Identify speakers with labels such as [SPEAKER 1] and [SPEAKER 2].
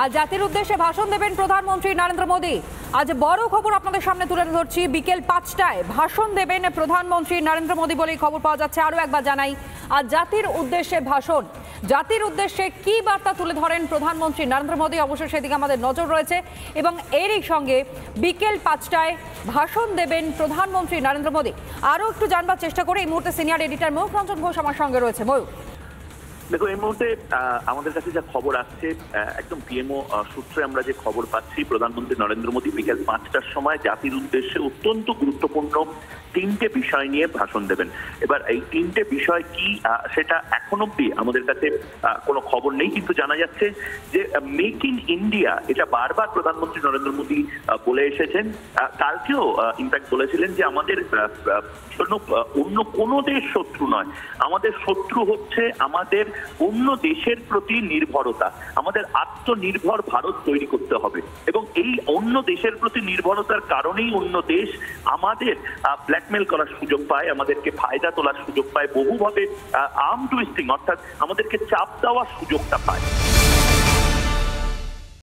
[SPEAKER 1] আজ জাতির উদ্দেশ্যে ভাষণ দেবেন প্রধানমন্ত্রী নরেন্দ্র মোদী। আজ বড় খবর আপনাদের সামনে তুলে ধরছি। বিকেল 5টায় ভাষণ দেবেন প্রধানমন্ত্রী নরেন্দ্র মোদী বলেই খবর পাওয়া যাচ্ছে। আরও একবার জানাই, আজ জাতির উদ্দেশ্যে ভাষণ, জাতির উদ্দেশ্যে কি বার্তা তুলে ধরেন প্রধানমন্ত্রী নরেন্দ্র মোদী, অবশ্যই সেদিকে আমাদের নজর রয়েছে। এবং এরই সঙ্গে বিকেল 5টায় ভাষণ দেবেন প্রধানমন্ত্রী নরেন্দ্র মোদী। আরও একটু জানবার চেষ্টা করে এই মুহূর্তে সিনিয়র এডিটর ময়ূর রঞ্জন ঘোষ আমার সঙ্গে রয়েছে। ময়ূর,
[SPEAKER 2] দেখো, এই মুহূর্তে আমাদের কাছে যা খবর আসছে, একদম পিএমও সূত্রে আমরা যে খবর পাচ্ছি, প্রধানমন্ত্রী নরেন্দ্র মোদী বিকেল 5টার সময় জাতির উদ্দেশ্যে অত্যন্ত গুরুত্বপূর্ণ 3টে বিষয় নিয়ে ভাষণ দেবেন। এবার এই 3টে বিষয় কি সেটা এখন অব্দি আমাদের কাছে কোনো খবর নেই, কিন্তু জানা যাচ্ছে যে মেক ইন ইন্ডিয়া এটা বারবার প্রধানমন্ত্রী নরেন্দ্র মোদী বলে এসেছেন। কালকেও ইনফ্যাক্ট বলেছিলেন যে আমাদের জন্য অন্য কোনো দেশ শত্রু নয়, আমাদের শত্রু হচ্ছে আমাদের অন্য দেশের প্রতি নির্ভরতা। আমাদের আত্মনির্ভর ভারত তৈরি করতে হবে এবং এই অন্য দেশের প্রতি নির্ভরতার কারণেই অন্য দেশ আমাদের ব্ল্যাকমেল করার সুযোগ পায়, আমাদেরকে ফায়দা তোলার সুযোগ পায়, বহুভাবে আর্ম টুইস্টিং অর্থাৎ আমাদেরকে চাপ দেওয়ার সুযোগটা পায়।